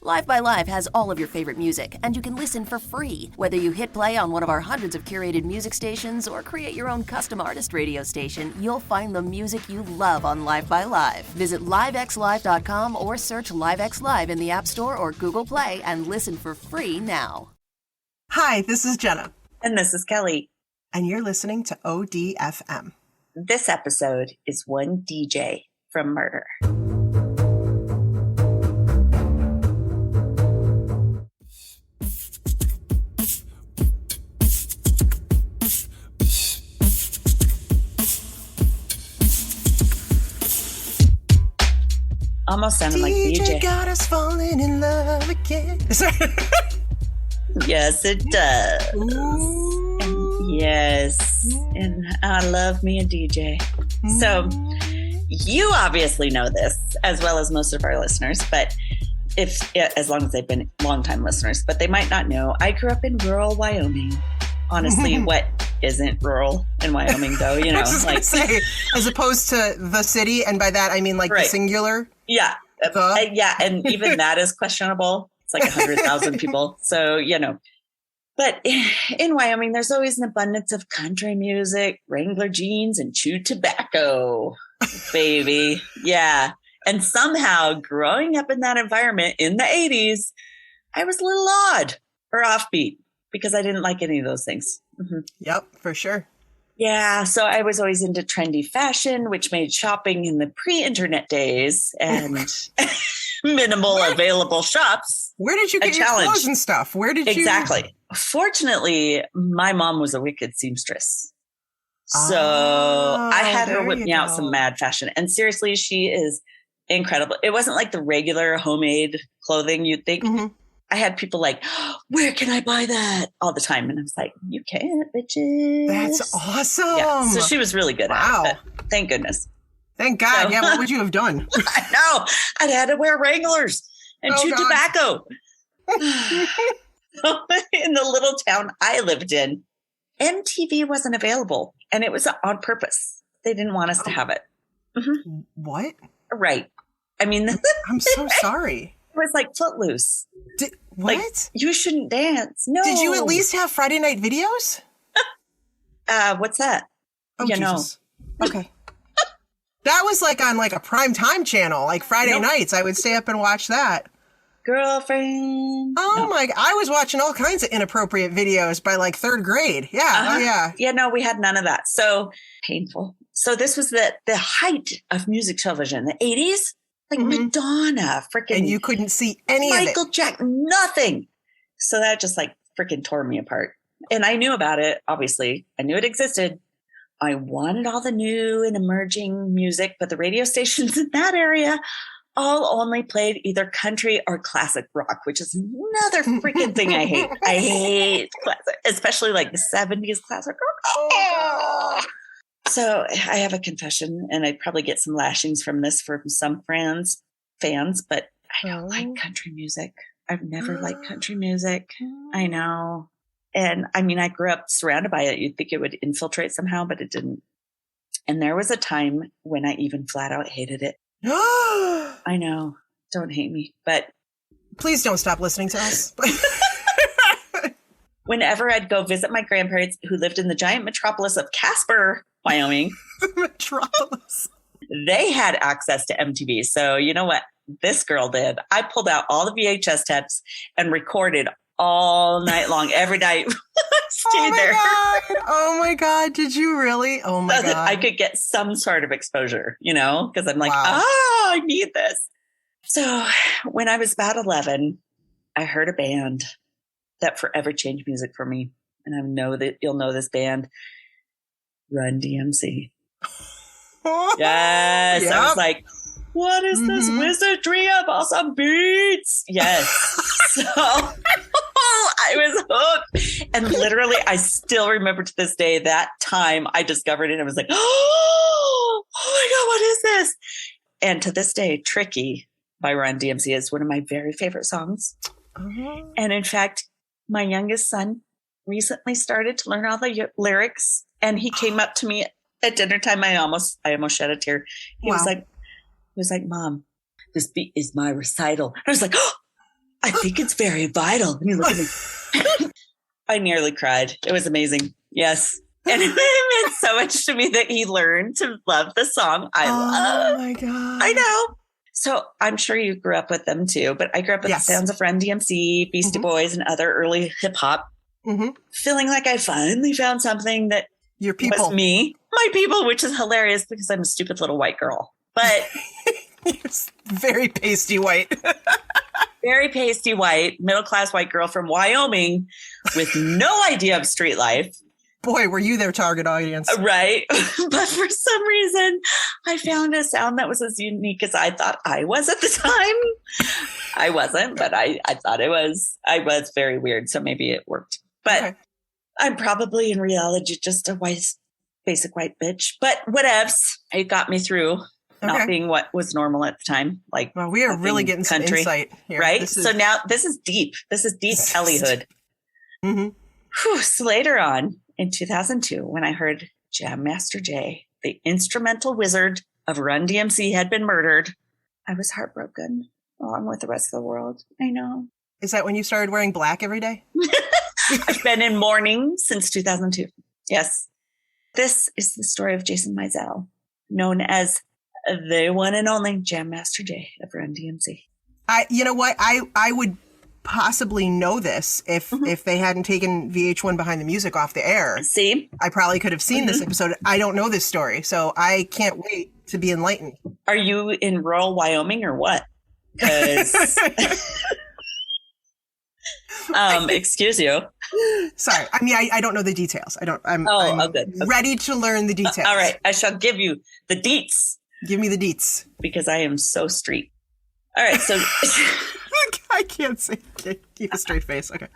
Live by Live has all of your favorite music, and you can listen for free. Whether you hit play on one of our hundreds of curated music stations or create your own custom artist radio station, you'll find the music you love on Live by Live. Visit livexlive.com or search LiveX Live in the App Store or Google Play and listen for free now. Hi, this is Jenna. And this is Kelly. And you're listening to ODFM. This episode is One DJ from Murder. Almost sounded like DJ. Got us falling in love again. Yes, it does. And yes. And I love me a DJ. So you obviously know this as well as most of our listeners, but as long as they've been longtime listeners, but they might not know. I grew up in rural Wyoming. Honestly, what isn't rural in Wyoming, though? You know, I was just gonna say, as opposed to the city, and by that I mean like the singular. Yeah, yeah, and even that is questionable. It's like 100,000 people, so you know. But in Wyoming, there's always an abundance of country music, Wrangler jeans, and chewed tobacco, baby. Yeah, and somehow growing up in that environment in the 80s, I was a little odd or offbeat, because I didn't like any of those things. Mm-hmm. Yep, for sure. Yeah, so I was always into trendy fashion, which made shopping in the pre-internet days and minimal available shops. Where did you get your clothes and stuff? Where did you? Exactly. Fortunately, my mom was a wicked seamstress. So I had her whip me out some mad fashion. And seriously, she is incredible. It wasn't like the regular homemade clothing you'd think. Mm-hmm. I had people like, where can I buy that? All the time. And I was like, you can't, bitches. That's awesome. Yeah. So she was really good at it. Thank goodness. Thank God. So, yeah, what would you have done? I know. I'd had to wear Wranglers and chew tobacco. In the little town I lived in, MTV wasn't available. And it was on purpose. They didn't want us to have it. Mm-hmm. What? Right. I mean, I'm so sorry. It was like Footloose. What? Like, you shouldn't dance. No. Did you at least have Friday night videos? What's that? Oh, Jesus. Okay. That was like on like a prime time channel, like Friday nights. I would stay up and watch that. Girlfriend. Oh my! I was watching all kinds of inappropriate videos by like third grade. Yeah. Uh-huh. Oh yeah. Yeah. No, we had none of that. So painful. So this was the height of music television, the 80s. Like Madonna, freaking. And you couldn't see any of it. Michael Jackson, nothing. So that just like freaking tore me apart. And I knew about it, obviously. I knew it existed. I wanted all the new and emerging music, but the radio stations in that area all only played either country or classic rock, which is another freaking thing I hate. I hate classic, especially like the 70s classic rock. Oh. So I have a confession, and I'd probably get some lashings from this from some fans, but I don't like country music. I've never liked country music. I know. And I mean, I grew up surrounded by it. You'd think it would infiltrate somehow, but it didn't. And there was a time when I even flat out hated it. I know. Don't hate me, but. Please don't stop listening to us. Whenever I'd go visit my grandparents who lived in the giant metropolis of Casper, Wyoming. Metropolis. They had access to MTV. So you know what this girl did? I pulled out all the VHS tapes and recorded all night long, every night. Stay there. Oh my God. Did you really? Oh my God. I could get some sort of exposure, you know, because I'm like, I need this. So when I was about 11, I heard a band that forever changed music for me. And I know that you'll know this band, Run DMC. Yes. Yep. I was like, what is this wizardry of awesome beats? Yes. So I was hooked. And literally, I still remember to this day that time I discovered it. I was like, oh my God, what is this? And to this day, Tricky by Run DMC is one of my very favorite songs. Uh-huh. And in fact, my youngest son recently started to learn all the lyrics, and he came up to me at dinner time. I almost shed a tear. He was like, Mom, this beat is my recital. I was like, oh, I think it's very vital. And you look at me. I nearly cried. It was amazing. Yes. And it meant so much to me that he learned to love the song I love. Oh my God. I know. So I'm sure you grew up with them too, but I grew up with the sounds of Run DMC, Beastie Boys, and other early hip hop. Feeling like I finally found something that your people was me, my people, which is hilarious because I'm a stupid little white girl. But it's very pasty white. Very pasty white, middle-class white girl from Wyoming with no idea of street life. Boy, were you their target audience. Right. But for some reason, I found a sound that was as unique as I thought I was at the time. I wasn't, but I thought it was. I was very weird, so maybe it worked. But I'm probably in reality just a basic white bitch. But whatevs. It got me through not being what was normal at the time. Like, well, we are really getting some insight here. Right? So now this is deep. This is deep Kellyhood. So later on, in 2002, when I heard Jam Master Jay, the instrumental wizard of Run DMC, had been murdered, I was heartbroken, along with the rest of the world. I know. Is that when you started wearing black every day? I've been in mourning since 2002. Yes. This is the story of Jason Mizell, known as the one and only Jam Master Jay of Run DMC. You know what? I would possibly know this if they hadn't taken VH1 Behind the Music off the air. See? I probably could have seen this episode. I don't know this story, so I can't wait to be enlightened. Are you in rural Wyoming or what? Because excuse you. Sorry. I mean, I don't know the details. I'm good. Ready to learn the details. All right. I shall give you the deets. Give me the deets. Because I am so street. All right. So I can't say. Keep a straight face. Okay.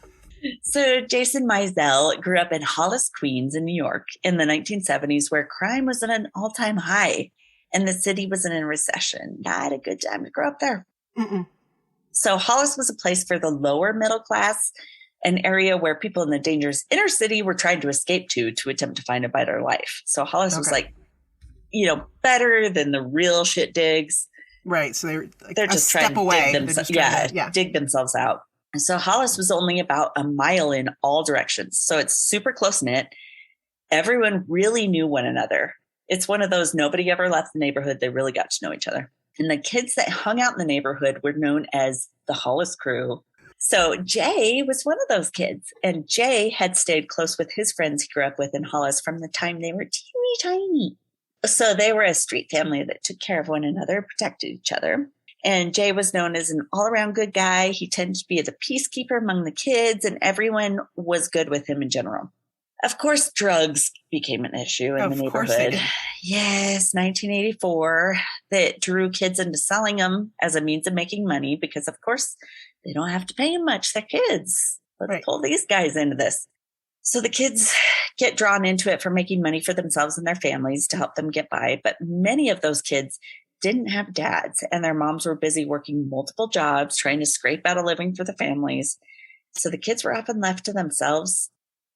So Jason Mizell grew up in Hollis, Queens in New York in the 1970s, where crime was at an all-time high and the city was in a recession. Not a good time to grow up there. So Hollis was a place for the lower middle class, an area where people in the dangerous inner city were trying to escape to attempt to find a better life. So Hollis was like, better than the real shit digs. Right. So they're just trying to dig themselves out. And so Hollis was only about a mile in all directions. So it's super close knit. Everyone really knew one another. It's one of those nobody ever left the neighborhood. They really got to know each other. And the kids that hung out in the neighborhood were known as the Hollis crew. So Jay was one of those kids. And Jay had stayed close with his friends he grew up with in Hollis from the time they were teeny tiny. So they were a street family that took care of one another, protected each other. And Jay was known as an all-around good guy. He tended to be the peacekeeper among the kids, and everyone was good with him in general. Of course, drugs became an issue in the neighborhood. Yes, 1984, that drew kids into selling them as a means of making money because, of course, they don't have to pay them much. They're kids. Let's pull these guys into this. So the kids get drawn into it for making money for themselves and their families to help them get by. But many of those kids didn't have dads, and their moms were busy working multiple jobs, trying to scrape out a living for the families. So the kids were often left to themselves,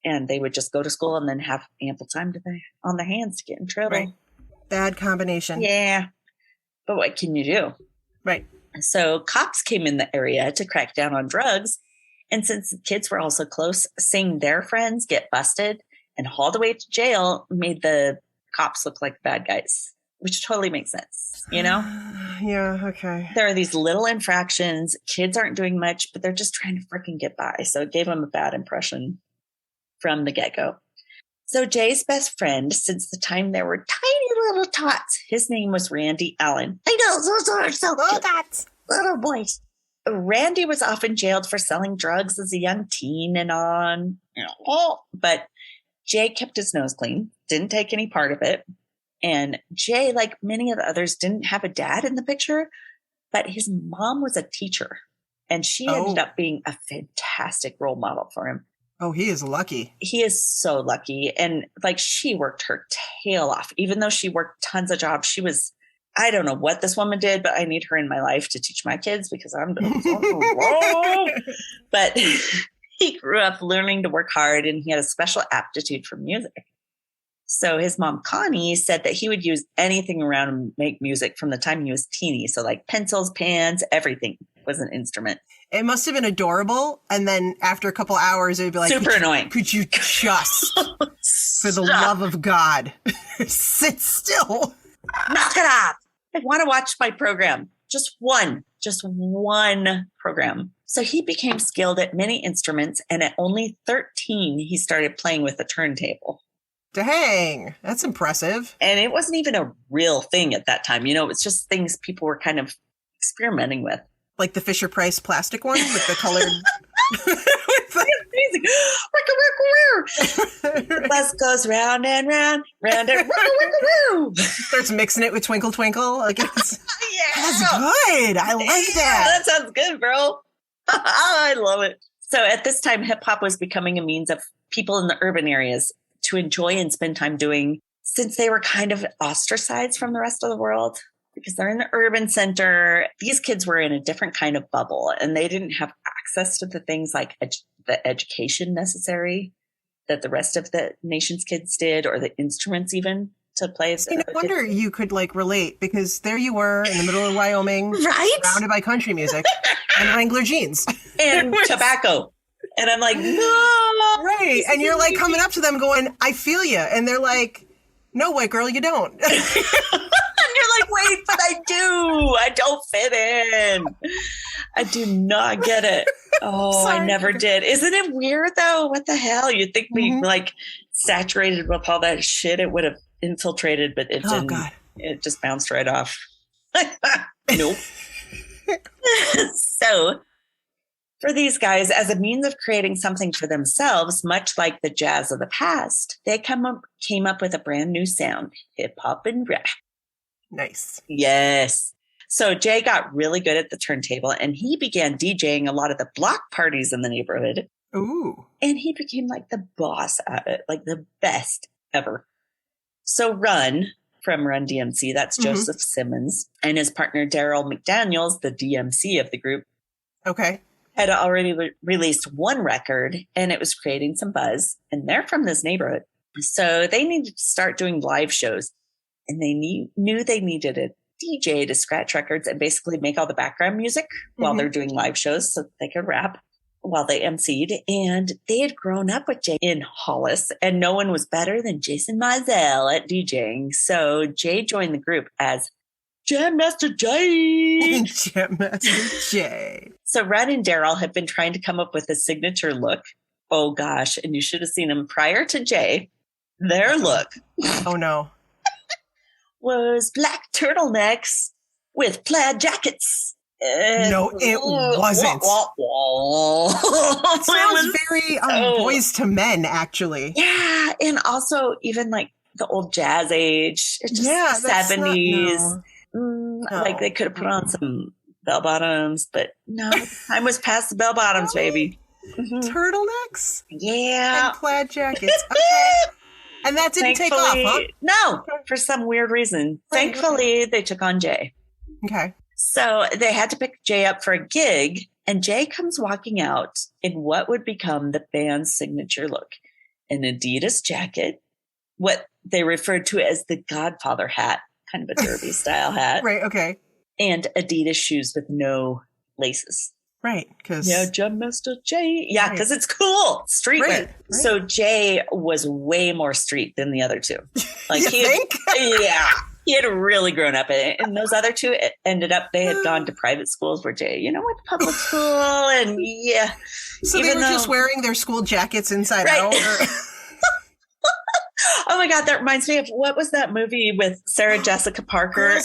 and they would just go to school and then have ample time on their hands to get in trouble. Right. Bad combination. Yeah. But what can you do? Right. So cops came in the area to crack down on drugs. And since the kids were also close, seeing their friends get busted and hauled away to jail made the cops look like bad guys, which totally makes sense, Yeah, okay. There are these little infractions. Kids aren't doing much, but they're just trying to freaking get by. So it gave them a bad impression from the get-go. So Jay's best friend, since the time they were tiny little tots, his name was Randy Allen. I know, those are so little tots, little boys. Randy was often jailed for selling drugs as a young teen and on, but Jay kept his nose clean, didn't take any part of it. And Jay, like many of the others, didn't have a dad in the picture, but his mom was a teacher, and she ended up being a fantastic role model for him. Oh, he is lucky. He is so lucky. And she worked her tail off, even though she worked tons of jobs. I don't know what this woman did, but I need her in my life to teach my kids because I'm wrong. But he grew up learning to work hard, and he had a special aptitude for music. So his mom, Connie, said that he would use anything around him to make music from the time he was teeny. So pencils, pans, everything was an instrument. It must have been adorable. And then after a couple hours, it would be like, super annoying. Could you just, for the love of God, sit still? Knock it off. I want to watch my program. Just one program. So he became skilled at many instruments. And at only 13, he started playing with a turntable. Dang, that's impressive. And it wasn't even a real thing at that time. You know, it's just things people were kind of experimenting with. Like the Fisher-Price plastic one with the colored... The bus goes round and round, round and round. Starts mixing it with Twinkle Twinkle. Like it's, Yeah. That's good. I like that. That sounds good, bro. I love it. So at this time, hip hop was becoming a means of people in the urban areas to enjoy and spend time doing, since they were kind of ostracized from the rest of the world. Because they're in the urban center, these kids were in a different kind of bubble and they didn't have access to the things like the education necessary that the rest of the nation's kids did, or the instruments even to play. No wonder you could like relate, because there you were in the middle of Wyoming, right? Surrounded by country music and Wrangler jeans. And tobacco. And I'm like, no. Right. And you're like coming up to them going, I feel you. And they're like, no, white girl, you don't. And you're like, wait, but I do. I don't fit in. I do not get it. Oh, I never did. Isn't it weird though? What the hell? You'd think we like saturated with all that shit, it would have infiltrated, but it didn't. God. It just bounced right off. Nope. So for these guys, as a means of creating something for themselves, much like the jazz of the past, they came up with a brand new sound, hip hop and rap. Nice. Yes. So Jay got really good at the turntable and he began DJing a lot of the block parties in the neighborhood. Ooh. And he became like the boss at it, like the best ever. So Run from Run DMC, that's Joseph Simmons, and his partner Daryl McDaniels, the DMC of the group, had already released one record and it was creating some buzz. And they're from this neighborhood. So they needed to start doing live shows. And they knew they needed a DJ to scratch records and basically make all the background music while they're doing live shows so they could rap while they emceed. And they had grown up with Jay in Hollis, and no one was better than Jason Mizell at DJing. So Jay joined the group as Jam Master Jay. Jam Master Jay. So Red and Daryl have been trying to come up with a signature look. Oh, gosh. And you should have seen them prior to Jay. Their look. Oh, no. Was black turtlenecks with plaid jackets. No, it wasn't. It sounds very Boys to Men, actually. Yeah, and also even like the old jazz age. It's just 70s. Like they could have put on some bell bottoms, but no, time was past the bell bottoms, baby. Turtlenecks? Yeah. And plaid jackets. Okay. And that didn't take off, huh? No, for some weird reason. Thankfully, they took on Jay. Okay. So they had to pick Jay up for a gig, and Jay comes walking out in what would become the band's signature look. An Adidas jacket, what they referred to as the Godfather hat, kind of a derby style hat. Right, okay. And Adidas shoes with no laces. Right, because... Yeah, Jam Master Jay. Yeah, because it's cool. Streetwear. Right. So Jay was way more street than the other two. Like you think? Yeah. He had really grown up. And those other two ended up, they had gone to private schools where Jay, went to public school. And yeah. So they were just wearing their school jackets inside out? Or... Oh my God, that reminds me of, what was that movie with Sarah Jessica Parker?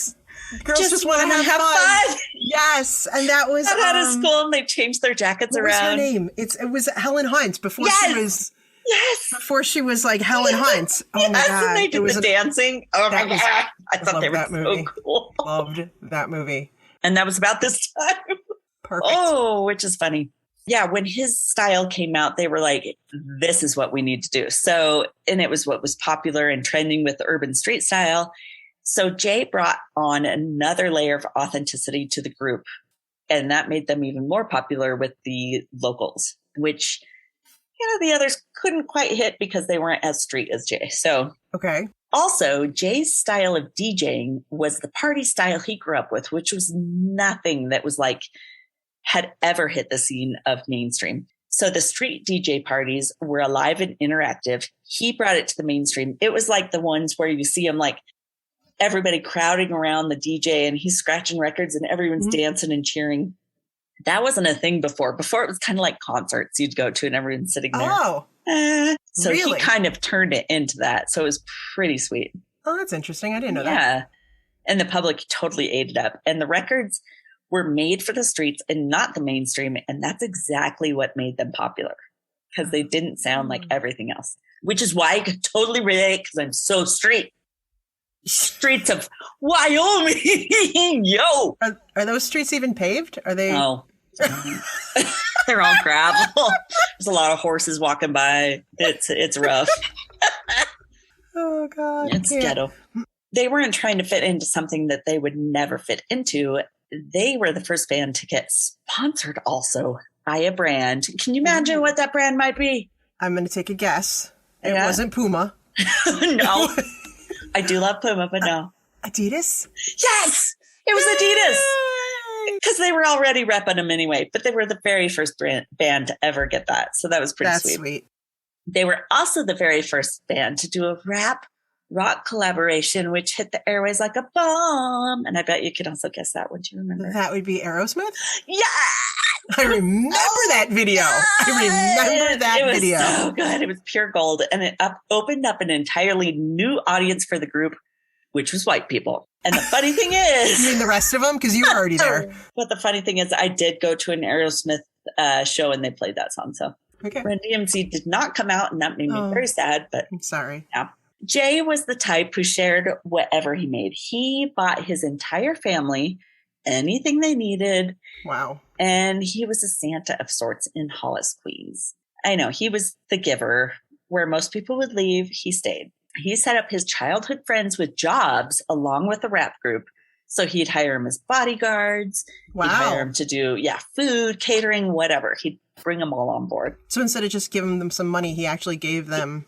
Girls just want to have fun. Yes, and that was out of school, and they changed their jackets around. What was her name? It was Helen Hunt before she was. Yes. Before she was like Helen Hunt. Oh my God! And they did the dancing. Oh my God! I thought they were so cool. Loved that movie. And that was about this time. Perfect. Oh, which is funny. Yeah, when his style came out, they were like, "This is what we need to do." So, and it was what was popular and trending with the urban street style. So Jay brought on another layer of authenticity to the group, and that made them even more popular with the locals, which, the others couldn't quite hit because they weren't as street as Jay. So, okay. Also, Jay's style of DJing was the party style he grew up with, which was nothing that was like had ever hit the scene of mainstream. So the street DJ parties were alive and interactive. He brought it to the mainstream. It was like the ones where you see him like everybody crowding around the DJ and he's scratching records and everyone's dancing and cheering. That wasn't a thing before. Before it was kind of like concerts you'd go to and everyone's sitting there. Oh, so really? He kind of turned it into that. So it was pretty sweet. Oh, that's interesting. I didn't know that. Yeah. And the public totally ate it up. And the records were made for the streets and not the mainstream. And that's exactly what made them popular because they didn't sound like everything else, which is why I could totally relate because I'm so street. Streets of Wyoming. Yo. Are those streets even paved? Are they? Oh, they're all gravel. There's a lot of horses walking by. It's rough. Oh, God. It's ghetto. They weren't trying to fit into something that they would never fit into. They were the first band to get sponsored also by a brand. Can you imagine what that brand might be? I'm going to take a guess. It wasn't Puma. No. I do love Puma, but no. Adidas? Yes! It was Adidas! Because they were already repping them anyway, but they were the very first band to ever get that. So that was pretty That's sweet. They were also the very first band to do a rap rock collaboration, which hit the airways like a bomb. And I bet you could also guess that one. Do you remember? That would be Aerosmith? Yeah! I remember that video. It was so good. It was pure gold. And it opened up an entirely new audience for the group, which was white people. And the funny thing is... You mean the rest of them? Because you were already there. But the funny thing is I did go to an Aerosmith show and they played that song. So okay. Run DMC did not come out and that made me very sad. But I'm sorry. Yeah. Jay was the type who shared whatever he made. He bought his entire family anything they needed. Wow. And he was a Santa of sorts in Hollis, Queens. I know, he was the giver. Where most people would leave, he stayed. He set up his childhood friends with jobs along with the rap group. So he'd hire them as bodyguards. Wow. He'd hire them to do, food, catering, whatever. He'd bring them all on board. So instead of just giving them some money, he actually gave them...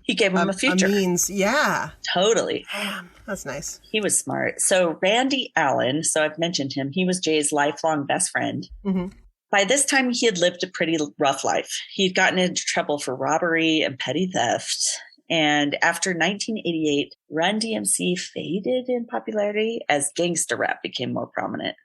He gave them a future. A means, yeah. Totally. Damn, that's nice. He was smart. So Randy Allen, so I've mentioned him, he was Jay's lifelong best friend. Mm-hmm. By this time, he had lived a pretty rough life. He'd gotten into trouble for robbery and petty theft. And after 1988, Run DMC faded in popularity as gangster rap became more prominent.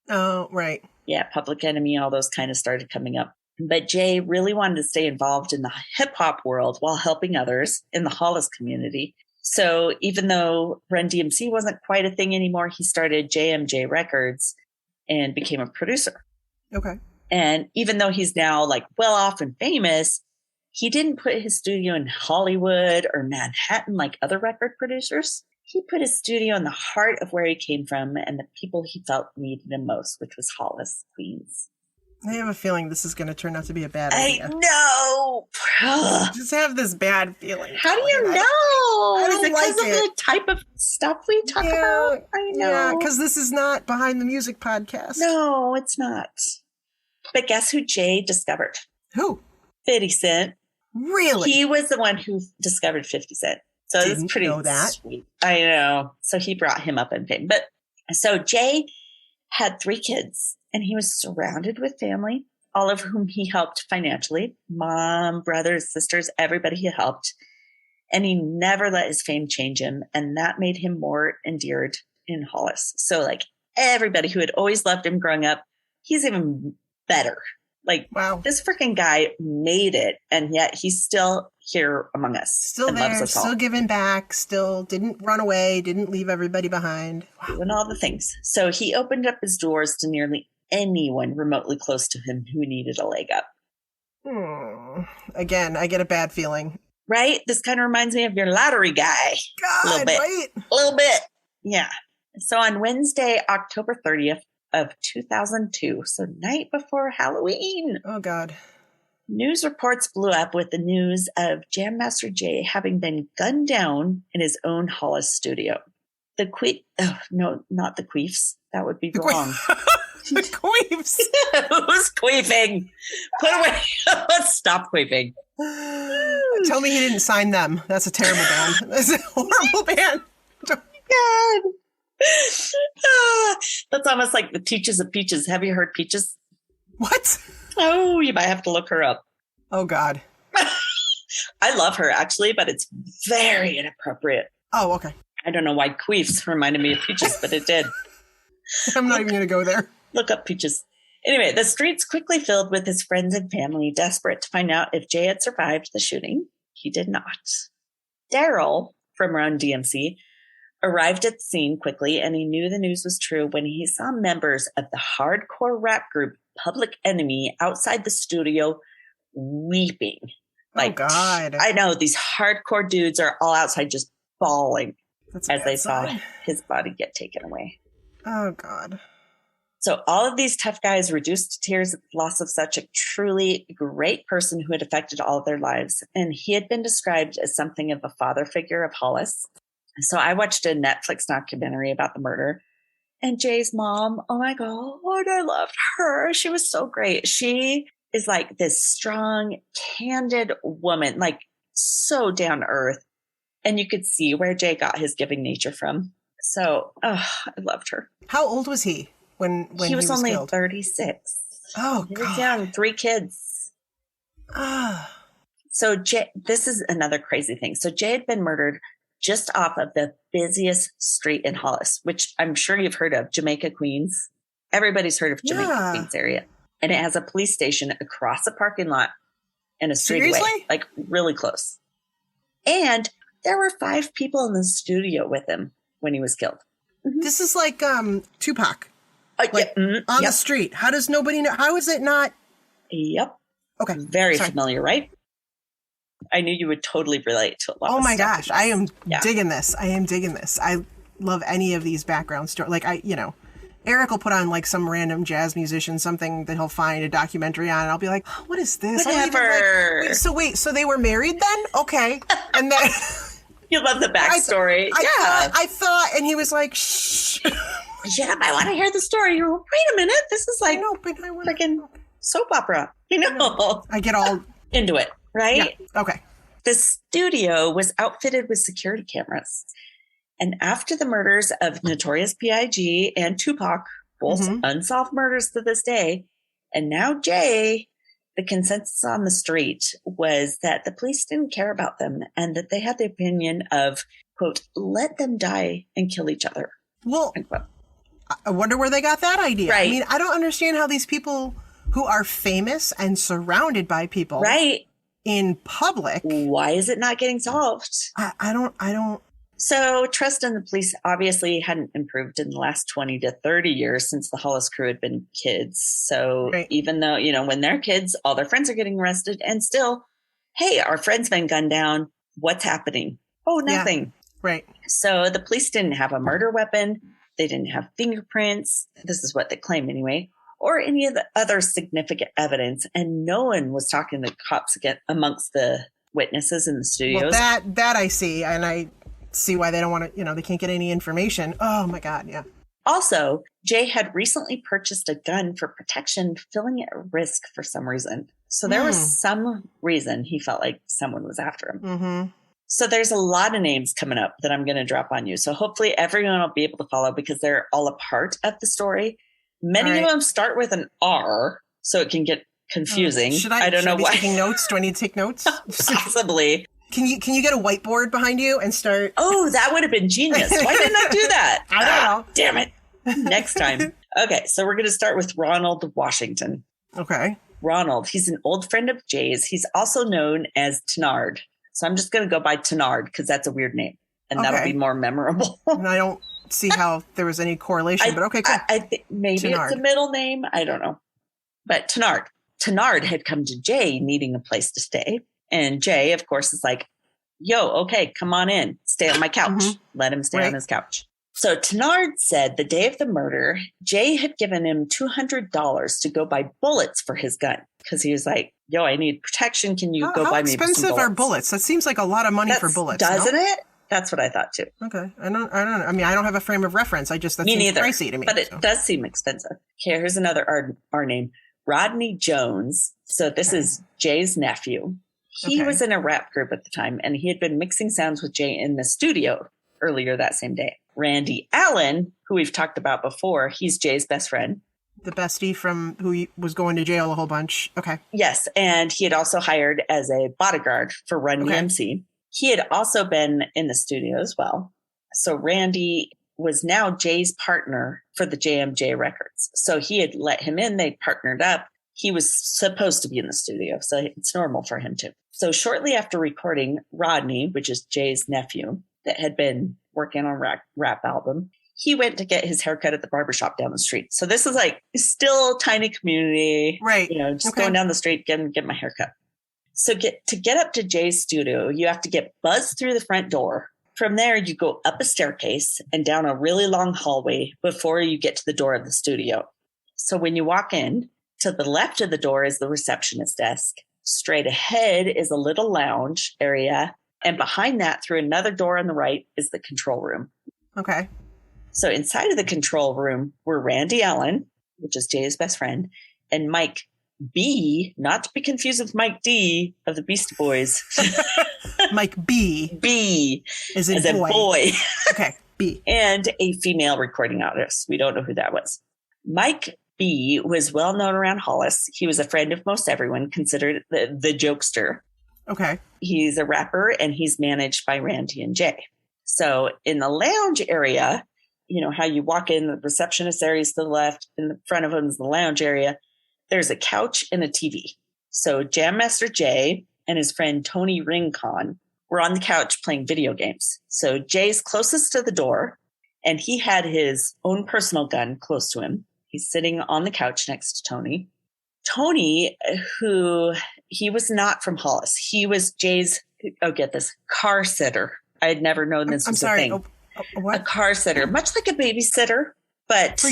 Oh, right. Yeah, Public Enemy, all those kind of started coming up. But Jay really wanted to stay involved in the hip hop world while helping others in the Hollis community. So even though Run DMC wasn't quite a thing anymore, he started JMJ Records and became a producer. Okay. And even though he's now like well off and famous, he didn't put his studio in Hollywood or Manhattan like other record producers. He put his studio in the heart of where he came from and the people he felt needed him most, which was Hollis, Queens. I have a feeling this is going to turn out to be a bad idea. I know. I just have this bad feeling. How do you know? I don't Is it like because of the type of stuff we talk about? I know. Yeah, because this is not Behind the Music podcast. No, it's not. But guess who Jay discovered? Who? 50 Cent. Really? He was the one who discovered 50 Cent. So Didn't it's pretty know that. sweet. I know. So he brought him up in fame. But so Jay had 3 kids and he was surrounded with family, all of whom he helped financially. Mom, brothers, sisters, everybody he helped. And he never let his fame change him. And that made him more endeared in Hollis. So like everybody who had always loved him growing up, he's even better. Like, wow, this freaking guy made it, and yet he's still here among us. Still there, still giving back, still didn't run away, didn't leave everybody behind. Wow. Doing all the things. So he opened up his doors to nearly anyone remotely close to him who needed a leg up. Again, I get a bad feeling. Right? This kind of reminds me of your lottery guy. God, a little bit. right? A little bit. Yeah. So on Wednesday, October 30th, of 2002, so night before Halloween. Oh, God. News reports blew up with the news of Jam Master Jay having been gunned down in his own Hollis studio. The no, not the queefs. That would be wrong. The queefs. Who's queefing? Put away. Let's stop queefing. Tell me he didn't sign them. That's a terrible band. That's a horrible band. God. That's almost like the Teaches of Peaches. Have you heard Peaches? What? Oh, you might have to look her up. Oh, God. I love her, actually, but it's very inappropriate. Oh, okay. I don't know why Queefs reminded me of Peaches, but it did. I'm not even going to go there. Look up Peaches. Anyway, the streets quickly filled with his friends and family, desperate to find out if Jay had survived the shooting. He did not. Daryl, from Run DMC, arrived at the scene quickly, and he knew the news was true when he saw members of the hardcore rap group Public Enemy outside the studio weeping. Oh, God. I know, these hardcore dudes are all outside just bawling as they saw his body get taken away. Oh, God. So all of these tough guys reduced to tears at the loss of such a truly great person who had affected all of their lives. And he had been described as something of a father figure of Hollis. So I watched a Netflix documentary about the murder. And Jay's mom, oh my God, I loved her. She was so great. She is like this strong, candid woman, like so down to earth. And you could see where Jay got his giving nature from. So, I loved her. How old was he when he was only killed? 36. Oh, he God. was young, 3 kids. So Jay, this is another crazy thing. So Jay had been murdered just off of the busiest street in Hollis, which I'm sure you've heard of, Jamaica, Queens. Everybody's heard of Jamaica, Queens area. And it has a police station across a parking lot and a street away, like really close. And there were 5 people in the studio with him when he was killed. Mm-hmm. This is like Tupac. Like, on the street. How does nobody know? How is it not? Yep. Okay. Very familiar, right? I knew you would totally relate to a lot of stuff. Oh my gosh. I am digging this. I love any of these background stories. Like, Eric will put on like some random jazz musician, something that he'll find a documentary on, and I'll be like, oh, what is this? Whatever. So they were married then? Okay. And then... You love the backstory. I thought, and he was like, shh. Yeah, I want to hear the story. Wait a minute. This is like freaking soap opera. I get all into it, right? Yeah. Okay. The studio was outfitted with security cameras. And after the murders of Notorious P.I.G. and Tupac, both unsolved murders to this day, and now Jay, the consensus on the street was that the police didn't care about them and that they had the opinion of, quote, let them die and kill each other. Well, I wonder where they got that idea. Right. I mean, I don't understand how these people who are famous and surrounded by people right. in public. Why is it not getting solved? I don't. So trust in the police obviously hadn't improved in the last 20 to 30 years since the Hollis crew had been kids. So even though, when they're kids, all their friends are getting arrested and still, hey, our friend's been gunned down. What's happening? Oh, nothing. Yeah. Right. So the police didn't have a murder weapon. They didn't have fingerprints. This is what they claim anyway, or any of the other significant evidence. And no one was talking to cops amongst the witnesses in the studios. Well, that I see. And I see why they don't want to, they can't get any information. Oh my God. Yeah. Also, Jay had recently purchased a gun for protection, feeling it a risk for some reason. So there was some reason he felt like someone was after him. Mm-hmm. So there's a lot of names coming up that I'm going to drop on you. So hopefully everyone will be able to follow because they're all a part of the story. Many of them start with an R, so it can get confusing. I don't know why. Taking notes? Do I need to take notes? Possibly. Can you get a whiteboard behind you and start? Oh, that would have been genius. Why didn't I do that? I don't know. Damn it. Next time. Okay, so we're going to start with Ronald Washington. Okay. Ronald, he's an old friend of Jay's. He's also known as Tenard. So I'm just going to go by Tenard because that's a weird name. And that'll be more memorable. And I don't see how there was any correlation, but okay, cool. I think maybe Tenard. It's a middle name. I don't know. But Tenard. Tenard had come to Jay needing a place to stay. And Jay, of course, is like, yo, okay, come on in. Stay on my couch. Let him stay on his couch. So Tenard said the day of the murder, Jay had given him $200 to go buy bullets for his gun. Because he was like, yo, I need protection. Can you go buy me some bullets? How expensive are bullets? That seems like a lot of money for bullets. Doesn't it? That's what I thought too. Okay. I don't know. I mean, I don't have a frame of reference. That seems pricey to me. But it does seem expensive. Okay, here's another R name. Rodney Jones. So this is Jay's nephew. He was in a rap group at the time, and he had been mixing sounds with Jay in the studio earlier that same day. Randy Allen, who we've talked about before, he's Jay's best friend. The bestie from who was going to jail a whole bunch. Okay. Yes. And he had also hired as a bodyguard for Run DMC. He had also been in the studio as well. So Randy was now Jay's partner for the JMJ records. So he had let him in. They partnered up. He was supposed to be in the studio. So it's normal for him to. So shortly after recording, Rodney, which is Jay's nephew that had been working on a rap album, he went to get his haircut at the barbershop down the street. So this is like still tiny community, right? Just going down the street, get my haircut. So to get up to Jay's studio, you have to get buzzed through the front door. From there, you go up a staircase and down a really long hallway before you get to the door of the studio. So when you walk in, to the left of the door is the receptionist desk. Straight ahead is a little lounge area. And behind that, through another door on the right, is the control room. Okay. So inside of the control room were Randy Allen, which is Jay's best friend, and Mike B, not to be confused with Mike D of the Beastie Boys. Mike B. B as in boy. Okay, B. And a female recording artist. We don't know who that was. Mike B was well known around Hollis. He was a friend of most everyone, considered the jokester. Okay. He's a rapper, and he's managed by Randy and Jay. So in the lounge area, how you walk in, the receptionist area is to the left, in the front of him is the lounge area. There's a couch and a TV. So Jam Master Jay and his friend Tony Rincon were on the couch playing video games. So Jay's closest to the door, and he had his own personal gun close to him. He's sitting on the couch next to Tony. Tony, who he was not from Hollis. He was Jay's, get this, car sitter. I had never known this was a thing. What? A car sitter, much like a babysitter, but for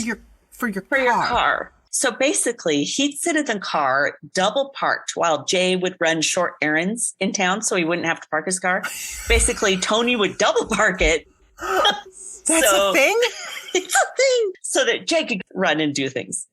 your car. So basically, he'd sit in the car, double parked, while Jay would run short errands in town, so he wouldn't have to park his car. Basically, Tony would double park it. That's a thing? It's a thing. So that Jay could run and do things.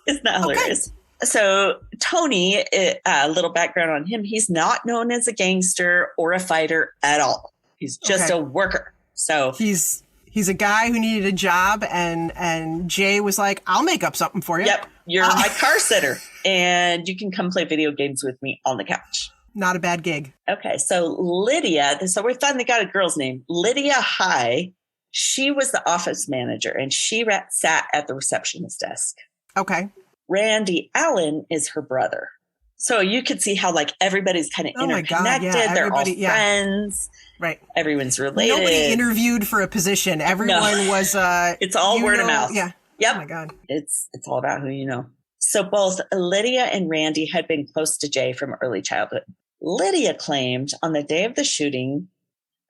Isn't that hilarious? Okay. So Tony, a little background on him, he's not known as a gangster or a fighter at all. He's just a worker. So he's a guy who needed a job, and Jay was like, I'll make up something for you. Yep. You're my car sitter, and you can come play video games with me on the couch. Not a bad gig. Okay. So Lydia, so we finally got a girl's name, Lydia High. She was the office manager, and she sat at the receptionist desk. Okay. Randy Allen is her brother. So you could see how everybody's kind of interconnected. They're all friends. Right. Everyone's related. Nobody interviewed for a position. Everyone was it's all word of mouth. Yeah. Yep. Oh my God. It's all about who you know. So both Lydia and Randy had been close to Jay from early childhood. Lydia claimed on the day of the shooting,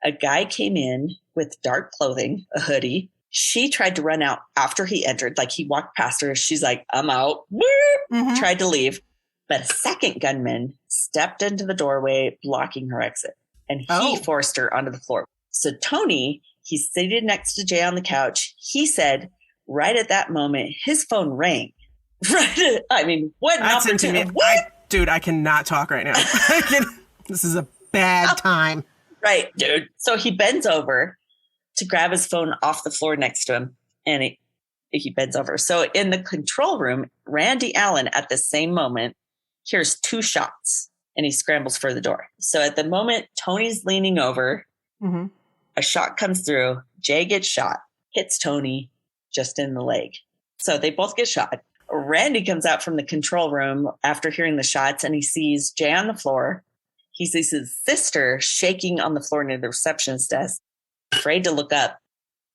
a guy came in with dark clothing, a hoodie. She tried to run out after he entered. He walked past her. She's like, I'm out. Mm-hmm. Tried to leave. But a second gunman stepped into the doorway, blocking her exit. And he forced her onto the floor. So Tony, he's seated next to Jay on the couch. He said, right at that moment, his phone rang. Right. What an opportunity. Dude, I cannot talk right now. This is a bad time. Right, dude. So he bends over to grab his phone off the floor next to him. And he bends over. So in the control room, Randy Allen at the same moment hears 2 shots. And he scrambles for the door. So at the moment, Tony's leaning over. Mm-hmm. A shot comes through. Jay gets shot, hits Tony just in the leg. So they both get shot. Randy comes out from the control room after hearing the shots, and he sees Jay on the floor. He sees his sister shaking on the floor near the receptionist desk, afraid to look up,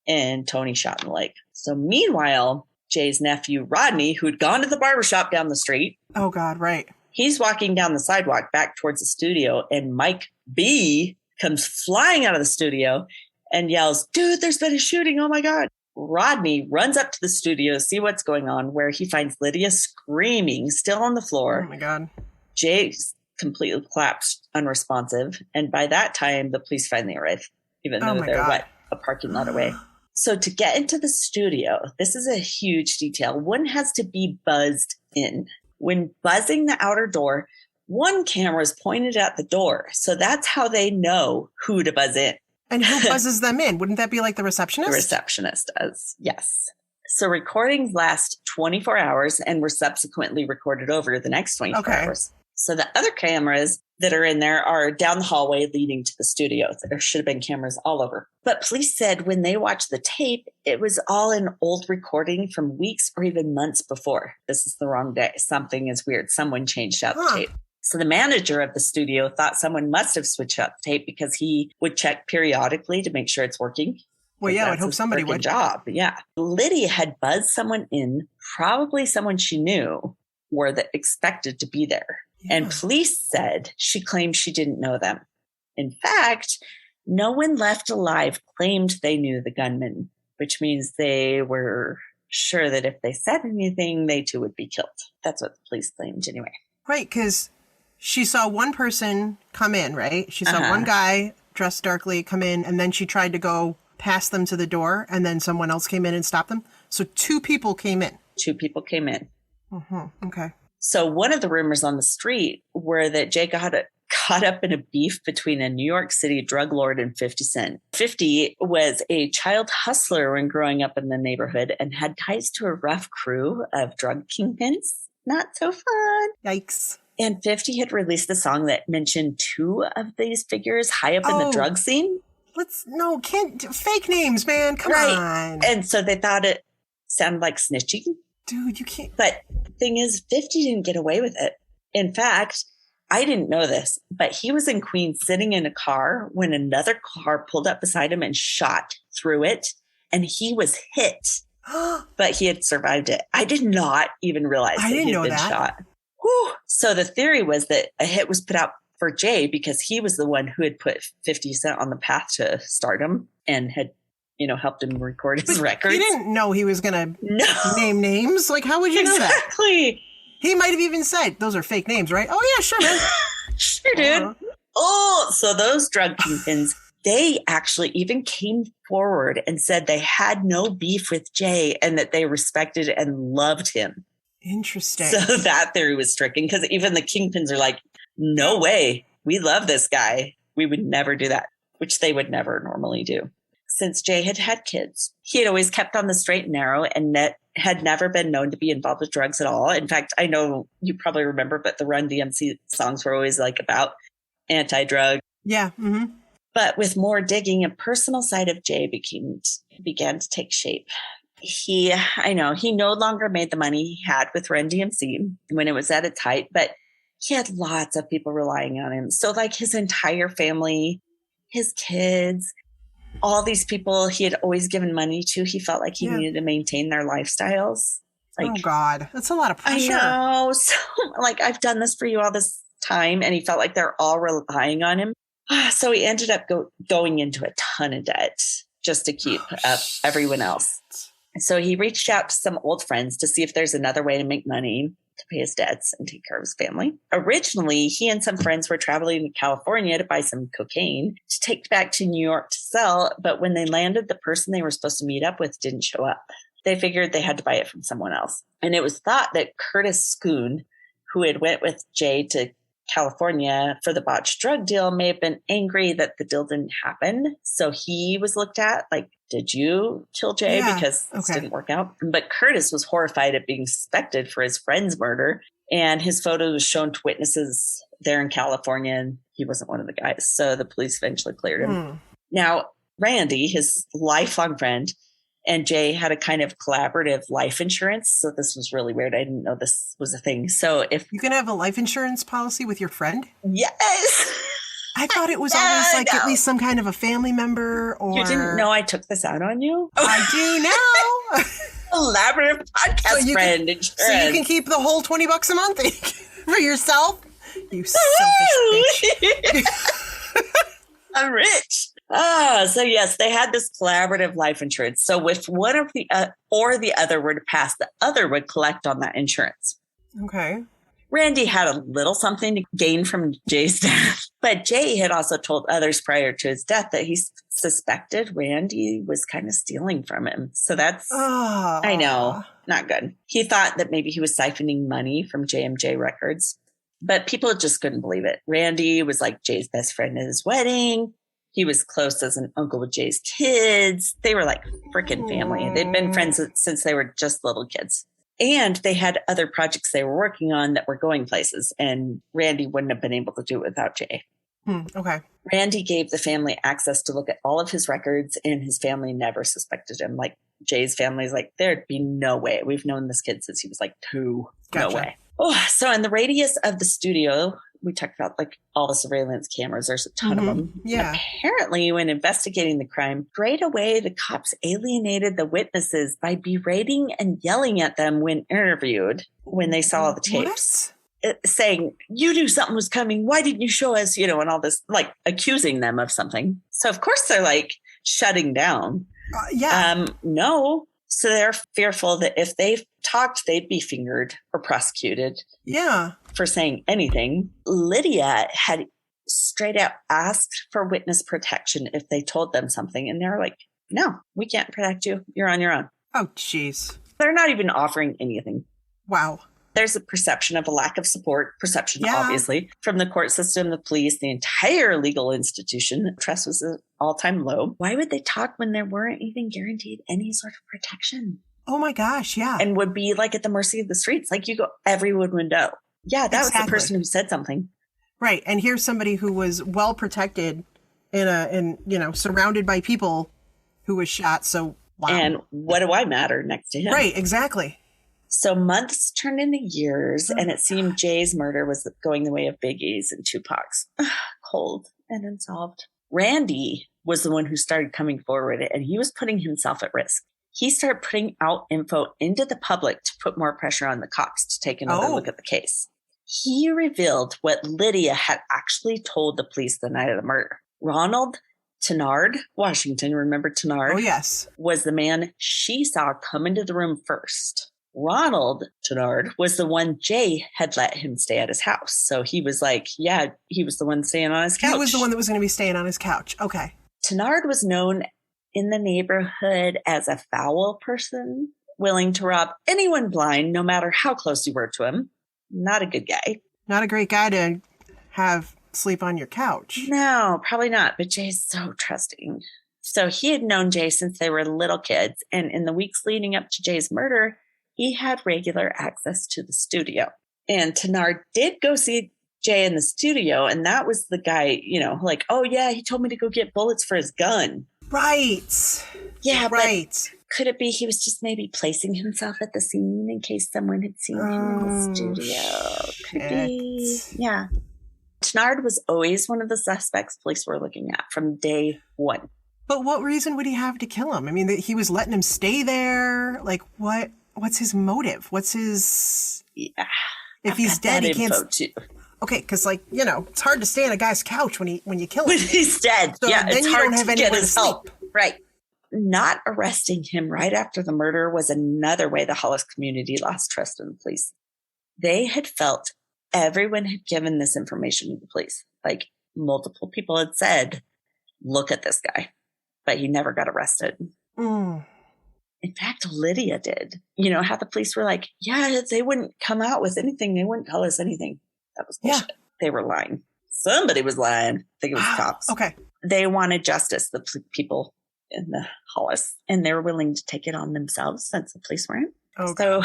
and Tony shot in the leg. So meanwhile, Jay's nephew, Rodney, who had gone to the barbershop down the street. Oh, God, right. He's walking down the sidewalk back towards the studio, and Mike B comes flying out of the studio and yells, dude, there's been a shooting. Oh, my God. Rodney runs up to the studio to see what's going on, where he finds Lydia screaming, still on the floor. Oh, my God. Jay's completely collapsed, unresponsive. And by that time, the police finally arrive, even though they're a parking lot away. So to get into the studio, this is a huge detail. One has to be buzzed in. When buzzing the outer door, one camera is pointed at the door. So that's how they know who to buzz in. And who buzzes them in? Wouldn't that be the receptionist? The receptionist does, yes. So recordings last 24 hours and were subsequently recorded over the next 24 hours. So the other cameras that are in there are down the hallway leading to the studio. There should have been cameras all over. But police said when they watched the tape, it was all an old recording from weeks or even months before. This is the wrong day. Something is weird. Someone changed out the tape. So the manager of the studio thought someone must have switched out the tape because he would check periodically to make sure it's working. Well, yeah, I'd hope somebody would. Job, yeah. Lydia had buzzed someone in, probably someone she knew, or that expected to be there. Yeah. And police said she claimed she didn't know them. In fact, no one left alive claimed they knew the gunman, which means they were sure that if they said anything, they too would be killed. That's what the police claimed anyway. Right, because she saw one person come in, right? She saw one guy dressed darkly come in, and then she tried to go past them to the door, and then someone else came in and stopped them. So 2 people came in. 2 people came in. Okay. So one of the rumors on the street were that Jay got caught up in a beef between a New York City drug lord and 50 Cent. 50 was a child hustler when growing up in the neighborhood and had ties to a rough crew of drug kingpins. Not so fun. Yikes. And 50 had released a song that mentioned 2 of these figures high up in the drug scene. Can't fake names, man. Come on. And so they thought it sounded like snitching. Dude, you can't. But the thing is, 50 didn't get away with it. In fact, I didn't know this, but he was in Queens sitting in a car when another car pulled up beside him and shot through it. And he was hit, but he had survived it. I did not even realize that he had been shot. Whew. So the theory was that a hit was put out for Jay because he was the one who had put 50 Cent on the path to stardom and had, helped him record his records. You didn't know he was going to name names. Like, how would you know that? Exactly. He might have even said, those are fake names, right? Oh, yeah, sure, man. Sure, dude. So those drug kingpins, they actually even came forward and said they had no beef with Jay and that they respected and loved him. Interesting. So that theory was stricken because even the kingpins are like, no way. We love this guy. We would never do that, which they would never normally do. Since Jay had had kids, he had always kept on the straight and narrow and had never been known to be involved with drugs at all. In fact, I know you probably remember, but the Run DMC songs were always like about anti-drug. Yeah. Mm-hmm. But with more digging, a personal side of Jay began to take shape. He no longer made the money he had with Run DMC when it was at its height, but he had lots of people relying on him. So like his entire family, his kids, all these people he had always given money to, he felt like he needed to maintain their lifestyles. Like, oh God, that's a lot of pressure. I know. So like, I've done this for you all this time. And he felt like they're all relying on him. So he ended up going into a ton of debt just to keep up everyone else. So he reached out to some old friends to see if there's another way to make money to pay his debts and take care of his family. Originally, he and some friends were traveling to California to buy some cocaine to take back to New York to sell. But when they landed, the person they were supposed to meet up with didn't show up. They figured they had to buy it from someone else. And it was thought that Curtis Schoon, who had went with Jay to California for the botched drug deal, may have been angry that the deal didn't happen. So he was looked at like, did you kill Jay? Yeah, because this didn't work out. But Curtis was horrified at being suspected for his friend's murder. And his photo was shown to witnesses there in California. And he wasn't one of the guys. So the police eventually cleared him. Now, Randy, his lifelong friend, and Jay had a kind of collaborative life insurance. So this was really weird. I didn't know this was a thing. So if you can have a life insurance policy with your friend? Yes. I thought it was always like at least some kind of a family member or... You didn't know I took this out on you? I do now. Collaborative podcast friend insurance. So you can keep the whole $20 a month for yourself? You selfish bitch. I'm rich. So yes, they had this collaborative life insurance. So if one of the or the other were to pass, the other would collect on that insurance. Okay. Randy had a little something to gain from Jay's death, but Jay had also told others prior to his death that he suspected Randy was kind of stealing from him. So that's, I know, not good. He thought that maybe he was siphoning money from JMJ Records, but people just couldn't believe it. Randy was like Jay's best friend at his wedding. He was close as an uncle with Jay's kids. They were like freaking family. They'd been friends since they were just little kids. And they had other projects they were working on that were going places. And Randy wouldn't have been able to do it without Jay. Okay. Randy gave the family access to look at all of his records, and his family never suspected him. Like Jay's family's like, there'd be no way. We've known this kid since he was like 2. Gotcha. No way. Oh, so in the radius of the studio, we talked about like all the surveillance cameras. There's a ton of them. Yeah. Apparently, when investigating the crime, right away, the cops alienated the witnesses by berating and yelling at them when interviewed when they saw the tapes. Saying, you knew something was coming. Why didn't you show us? And all this, like accusing them of something. So, of course, they're like shutting down. No. So they're fearful that if they talked, they'd be fingered or prosecuted. Yeah. For saying anything. Lydia had straight out asked for witness protection if they told them something. And they're like, no, we can't protect you. You're on your own. Oh, jeez. They're not even offering anything. Wow. There's a perception of a lack of support, obviously, from the court system, the police, the entire legal institution. Trust was at all-time low. Why would they talk when there weren't even guaranteed any sort of protection? Oh my gosh, yeah. And would be like at the mercy of the streets. Like you go, everyone would know. Yeah, that was the person who said something. Right. And here's somebody who was well protected and surrounded by people who was shot. So, wow. And what do I matter next to him? Right, exactly. So months turned into years, and it seemed Jay's murder was going the way of Biggie's and Tupac's. Cold and unsolved. Randy was the one who started coming forward, and he was putting himself at risk. He started putting out info into the public to put more pressure on the cops to take another look at the case. He revealed what Lydia had actually told the police the night of the murder. Ronald Tennard Washington, remember Tennard? Oh, yes. Was the man she saw come into the room first. Ronald Tennard was the one Jay had let him stay at his house. So he was like, yeah, he was the one staying on his couch. He was the one that was going to be staying on his couch. Okay. Tennard was known in the neighborhood as a foul person, willing to rob anyone blind, no matter how close you were to him. Not a good guy. Not a great guy to have sleep on your couch. No, probably not. But Jay's so trusting. So he had known Jay since they were little kids. And in the weeks leading up to Jay's murder, he had regular access to the studio. And Tennard did go see Jay in the studio. And that was the guy, like, oh, yeah, he told me to go get bullets for his gun. Right. Yeah, right. But could it be he was just maybe placing himself at the scene in case someone had seen him in the studio? Could be. Yeah. Tennard was always one of the suspects police were looking at from day one. But what reason would he have to kill him? I mean, he was letting him stay there. Like, what's his motive? What's his... Yeah. If he's dead, he can't... Too. Okay, because, it's hard to stay on a guy's couch when you kill him. When he's dead. So yeah, then it's you hard don't have to get anywhere his to help. sleep. Right. Not arresting him right after the murder was another way the Hollis community lost trust in the police. They had felt everyone had given this information to the police. Like, multiple people had said, look at this guy. But he never got arrested. Mm. In fact, Lydia did. How the police were like, yeah, they wouldn't come out with anything. They wouldn't tell us anything. That was bullshit. Yeah. They were lying. Somebody was lying. I think it was cops. Okay. They wanted justice, the people in the Hollis, and they were willing to take it on themselves since the police weren't. Okay. So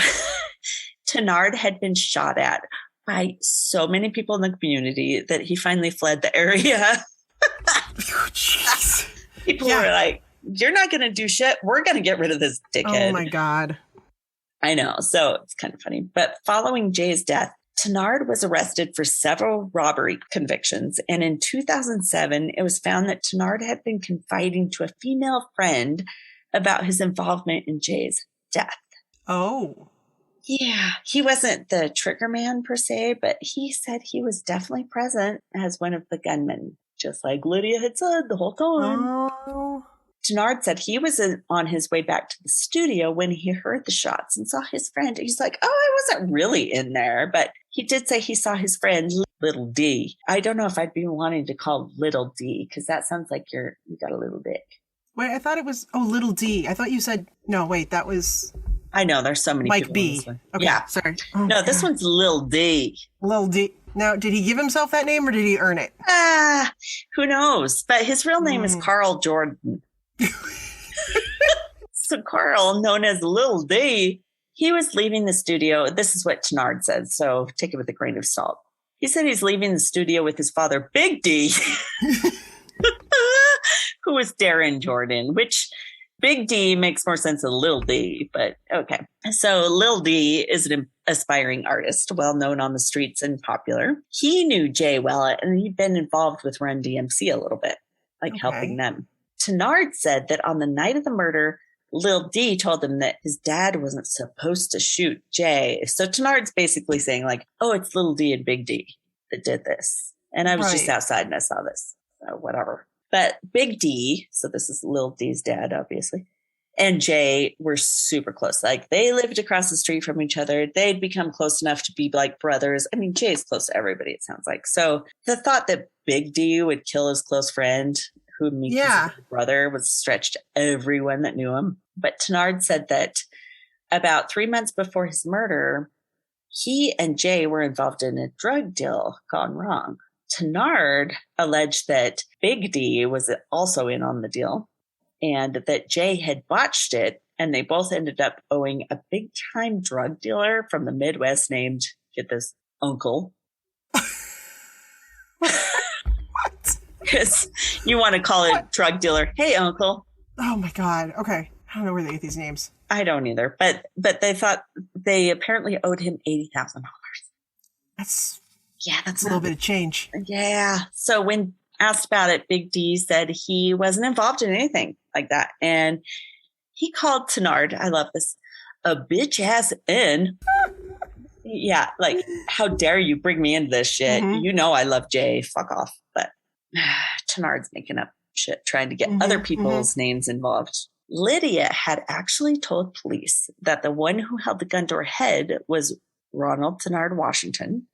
Tennard had been shot at by so many people in the community that he finally fled the area. Oh, jeez. People were like, you're not going to do shit. We're going to get rid of this dickhead. Oh, my God. I know. So it's kind of funny. But following Jay's death, Tennard was arrested for several robbery convictions. And in 2007, it was found that Tennard had been confiding to a female friend about his involvement in Jay's death. Oh. Yeah. He wasn't the trigger man per se, but he said he was definitely present as one of the gunmen, just like Lydia had said the whole time. Oh. Tennard said he was on his way back to the studio when he heard the shots and saw his friend. He's like, oh, I wasn't really in there, but he did say he saw his friend, Little D. I don't know if I'd be wanting to call Little D because that sounds like you got a little dick. Wait, I thought it was, Little D. I thought you said, no, wait, that was... I know, there's so many Mike people B. in this one. Okay, yeah. Sorry. No, this one's Lil D. Lil D. Now, did he give himself that name or did he earn it? Who knows? But his real name is Carl Jordan. So Carl, known as Lil D, he was leaving the studio. This is what Tenard said, so take it with a grain of salt. He said he's leaving the studio with his father, Big D, who was Darren Jordan, which Big D makes more sense than Lil D, but okay. So Lil D is an aspiring artist, well known on the streets and popular. He knew Jay well, and he'd been involved with Run DMC a little bit, helping them. Tenard said that on the night of the murder, Lil D told him that his dad wasn't supposed to shoot Jay. So Tenard's basically saying it's Lil D and Big D that did this. And I was just outside and I saw this. So whatever. But Big D, so this is Lil D's dad, obviously, and Jay were super close. They lived across the street from each other. They'd become close enough to be like brothers. I mean, Jay's close to everybody, it sounds like. So the thought that Big D would kill his close friend, who would meet his brother, was stretched to everyone that knew him. But Tenard said that about 3 months before his murder, he and Jay were involved in a drug deal gone wrong. Tenard alleged that Big D was also in on the deal and that Jay had botched it, and they both ended up owing a big-time drug dealer from the Midwest named, get this, Uncle. What? Because you want to call it drug dealer. Hey, Uncle. Oh, my God. Okay. I don't know where they get these names. I don't either. But they thought they apparently owed him $80,000. That's a little bit of change. Yeah. So when asked about it, Big D said he wasn't involved in anything like that. And he called Tenard, I love this, a bitch ass in. Yeah. How dare you bring me into this shit? Mm-hmm. You know I love Jay. Fuck off. But Tenard's making up shit, trying to get other people's names involved. Lydia had actually told police that the one who held the gun to her head was Ronald Tenard Washington.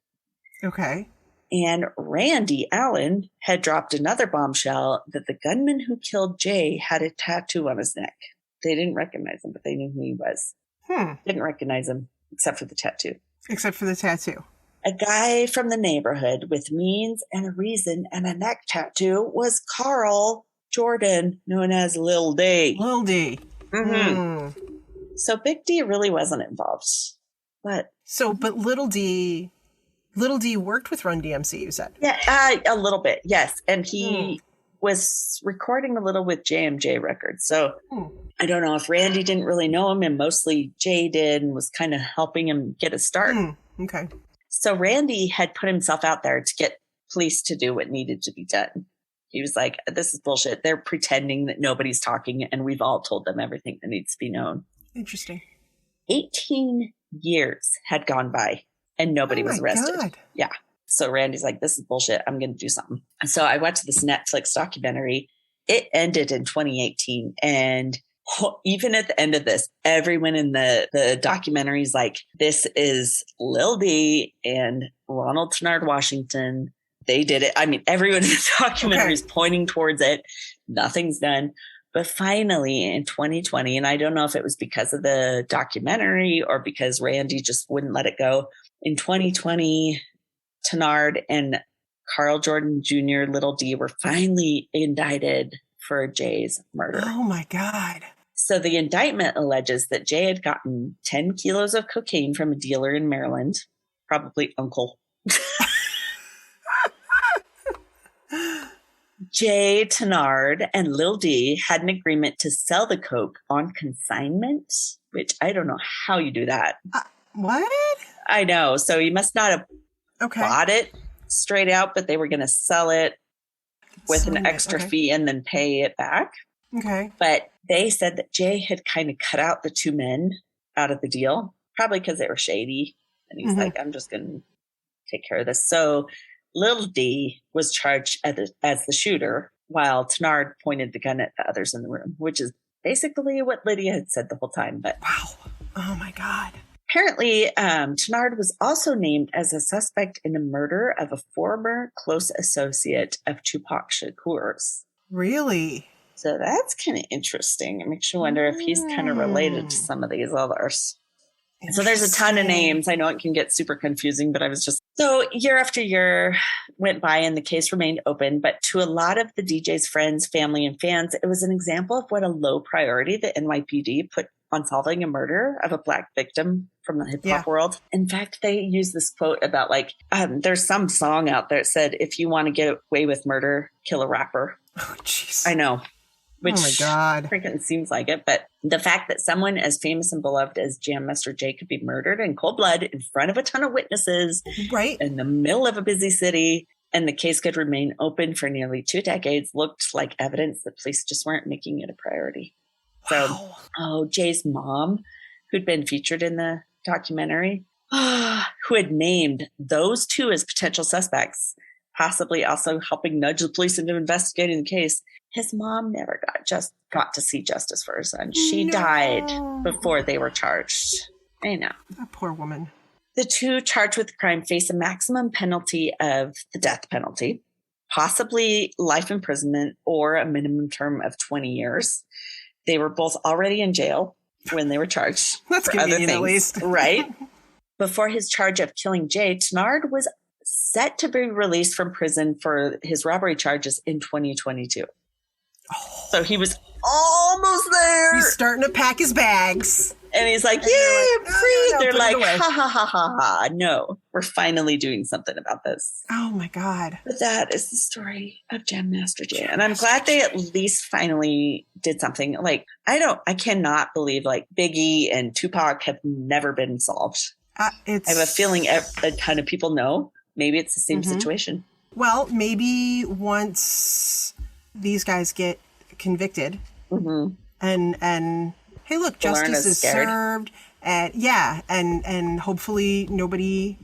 Okay. And Randy Allen had dropped another bombshell that the gunman who killed Jay had a tattoo on his neck. They didn't recognize him, but they knew who he was. Didn't recognize him except for the tattoo. A guy from the neighborhood with means and a reason and a neck tattoo was Carl Jordan, known as Lil D. Lil D. Mm-hmm. So Big D really wasn't involved. But Little D worked with Run DMC, you said? Yeah, a little bit, yes. And he was recording a little with JMJ Records. So I don't know if Randy didn't really know him, and mostly Jay did, and was kind of helping him get a start. Okay. So Randy had put himself out there to get police to do what needed to be done. He was like, this is bullshit. They're pretending that nobody's talking, and we've all told them everything that needs to be known. Interesting. 18 years had gone by, and nobody was arrested. God. Yeah. So Randy's like, this is bullshit. I'm going to do something. So I watched this Netflix documentary. It ended in 2018. And even at the end of this, everyone in the documentary is like, this is Lil D and Ronald Tenard Washington. They did it. I mean, everyone in the documentary is pointing towards it. Nothing's done. But finally in 2020, and I don't know if it was because of the documentary or because Randy just wouldn't let it go. In 2020, Tenard and Carl Jordan Jr., Little D, were finally indicted for Jay's murder. Oh, my God. So the indictment alleges that Jay had gotten 10 kilos of cocaine from a dealer in Maryland, probably Uncle. Jay, Tenard, and Lil D had an agreement to sell the coke on consignment, which I don't know how you do that. What? I know. So you must not have bought it straight out, but they were going to sell it with an extra fee and then pay it back. Okay. But they said that Jay had kind of cut out the two men out of the deal, probably because they were shady. And he's like, I'm just going to take care of this. So Lil D was charged as the shooter, while Tenard pointed the gun at the others in the room, which is basically what Lydia had said the whole time. But wow. Oh, my God. Apparently, Tenard was also named as a suspect in the murder of a former close associate of Tupac Shakur's. Really? So that's kind of interesting. It makes you wonder if he's kind of related to some of these others. So there's a ton of names. I know it can get super confusing, but I was just So year after year went by and the case remained open, but to a lot of the DJ's friends, family, and fans, it was an example of what a low priority the NYPD put on solving a murder of a Black victim from the hip hop world. In fact, they use this quote about there's some song out there that said, if you want to get away with murder, kill a rapper. Oh, jeez. I know. Which oh my God. freaking seems like it. But the fact that someone as famous and beloved as Jam Master Jay could be murdered in cold blood in front of a ton of witnesses, right, in the middle of a busy city, and the case could remain open for nearly 2 decades looked like evidence that police just weren't making it a priority. Wow. So, Jay's mom, who'd been featured in the documentary, who had named those 2 as potential suspects, possibly also helping nudge the police into investigating the case. His mom never got to see justice for her son. She died before they were charged. I know. That poor woman. The 2 charged with the crime face a maximum penalty of the death penalty, possibly life imprisonment or a minimum term of 20 years. They were both already in jail when they were charged. That's for other things, at least. Right? Before his charge of killing Jay, Tenard was set to be released from prison for his robbery charges in 2022. So he was almost there. He's starting to pack his bags. And he's like, yeah, I'm free. No, they're like, ha, ha, ha, ha, ha. No, we're finally doing something about this. Oh, my God. But that is the story of Jam Master Jay. And I'm glad they at least finally did something. Like, I cannot believe like Biggie and Tupac have never been solved. I have a feeling a ton of people know. Maybe it's the same situation. Well, maybe once these guys get convicted and hey, look, justice is served, and hopefully nobody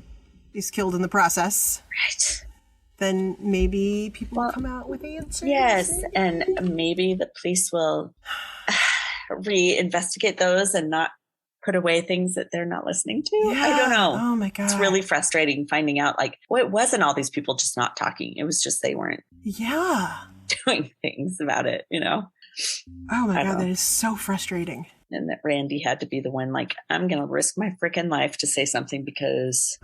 is killed in the process. Right. Then maybe people will come out with answers. Yes, and maybe the police will reinvestigate those and not put away things that they're not listening to. Yeah. I don't know. Oh my God. It's really frustrating finding out it wasn't all these people just not talking. It was just they weren't doing things about it, Oh my God, that is so frustrating. And that Randy had to be the one I'm going to risk my freaking life to say something because...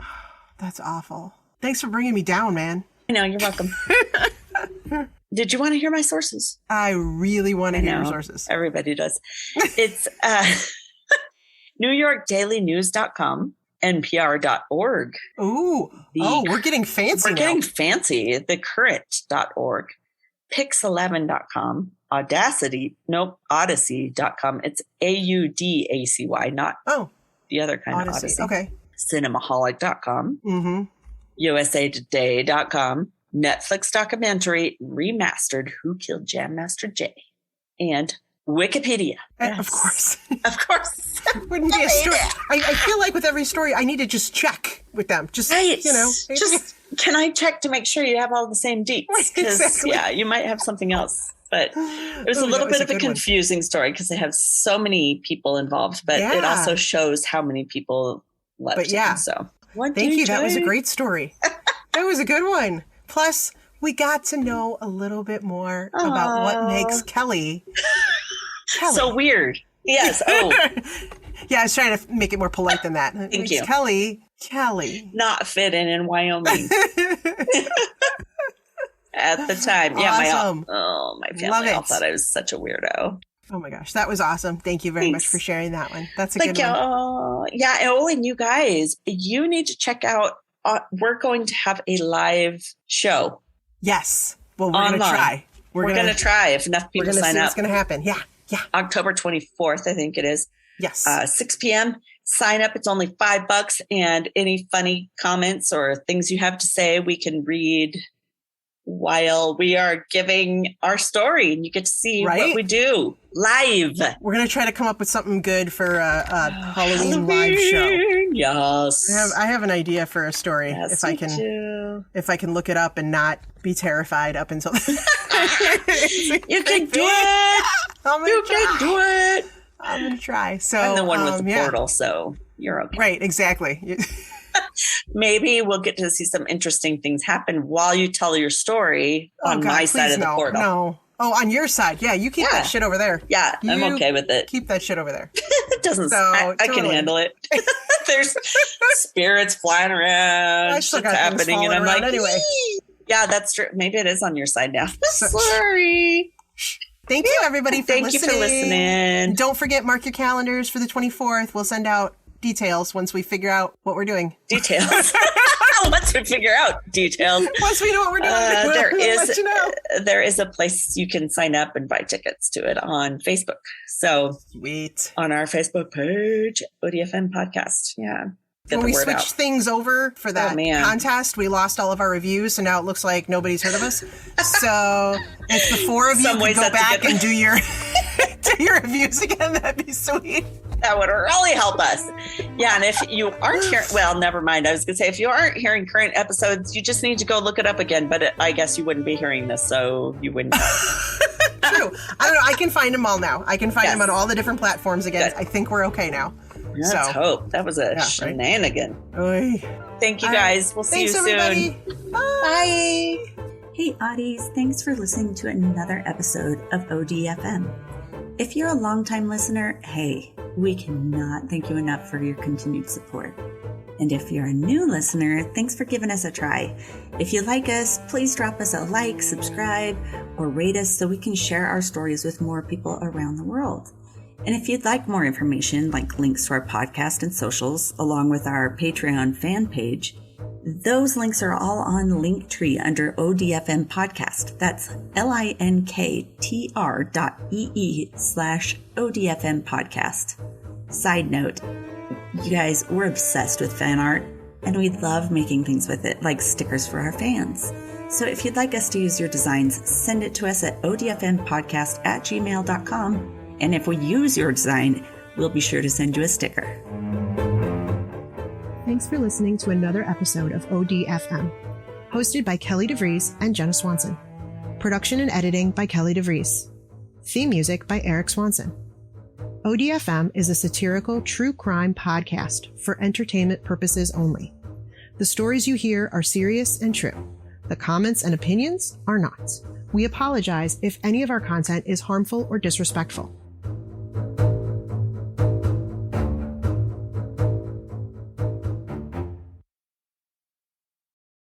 That's awful. Thanks for bringing me down, man. I know, you're welcome. Did you want to hear my sources? I really want to hear your sources. Everybody does. It's NewYorkDailyNews.com, NPR.org. Ooh. We're getting fancy now. We're getting fancy. TheCurrent.org. Pix11.com. Odyssey.com. It's AUDACY, not the other kind of Odyssey. Okay. Cinemaholic.com. USAtoday.com. Netflix documentary remastered Who Killed Jam Master Jay. And Wikipedia. Yes. Of course. Of course. Wouldn't be a story. I feel like with every story, I need to just check with them. Just, Just, can I check to make sure you have all the same deets? Because, exactly. You might have something else. But it was a little bit of a confusing story because they have so many people involved. But it also shows how many people left. Him, so thank you. That was a great story. That was a good one. Plus, we got to know a little bit more about what makes Kelly so weird. Yes. Yeah, I was trying to make it more polite than that. Thank you. Kelly. Not fit in Wyoming. At the time. Awesome. My family all thought I was such a weirdo. Oh my gosh, that was awesome. Thank you very much for sharing that one. That's a good one. And you guys, you need to check out, we're going to have a live show. Yes. Well, we're going to try. We're going to try if enough people sign up. What's going to happen. Yeah. October 24th, I think it is. Yes. 6 p.m. Sign up. It's only $5. And any funny comments or things you have to say, we can read while we are giving our story. And you get to see what we do live. We're going to try to come up with something good for a Halloween live show. Yes. I have an idea for a story. Yes, if I can look it up and not be terrified up until you can do it. You can do it. I'm going to try. So I'm the one with the portal, so you're okay. Right, exactly. Maybe we'll get to see some interesting things happen while you tell your story on my side of the portal. No. Oh, on your side. Yeah, you keep that shit over there. Yeah, I'm okay with it. Keep that shit over there. It doesn't, I can handle it. There's spirits flying around, shit's happening, and I'm like, anyway. Yeah, that's true. Maybe it is on your side now. Sorry. Thank you, everybody, for listening. Thank you for listening. Don't forget, mark your calendars for the 24th. We'll send out details once we figure out what we're doing. Details. Once we figure out details. Once we know what we're doing, there is a place you can sign up and buy tickets to it on Facebook. So sweet. On our Facebook page, ODFM Podcast. Yeah. When we switched things over for that contest, we lost all of our reviews, so now it looks like nobody's heard of us. So if the four of you could go back and do your reviews again, that'd be sweet. That would really help us. Yeah, and if you aren't hearing, well, never mind. I was going to say, if you aren't hearing current episodes, you just need to go look it up again. But I guess you wouldn't be hearing this, so you wouldn't know. True. I don't know. I can find them all now. I can find them on all the different platforms again. Good. I think we're okay now. Let's hope. That was a shenanigan. Right? Thank you, guys. We'll see you soon. Everybody. Bye. Hey, Oddies. Thanks for listening to another episode of ODFM. If you're a longtime listener, hey, we cannot thank you enough for your continued support. And if you're a new listener, thanks for giving us a try. If you like us, please drop us a like, subscribe, or rate us so we can share our stories with more people around the world. And if you'd like more information, like links to our podcast and socials, along with our Patreon fan page, those links are all on Linktree under ODFM Podcast. That's linktr.ee/ODFM Podcast. Side note, you guys, we're obsessed with fan art, and we love making things with it, like stickers for our fans. So if you'd like us to use your designs, send it to us at odfmpodcast@gmail.com. And if we use your design, we'll be sure to send you a sticker. Thanks for listening to another episode of ODFM, hosted by Kelly DeVries and Jenna Swanson. Production and editing by Kelly DeVries. Theme music by Eric Swanson. ODFM is a satirical true crime podcast for entertainment purposes only. The stories you hear are serious and true. The comments and opinions are not. We apologize if any of our content is harmful or disrespectful.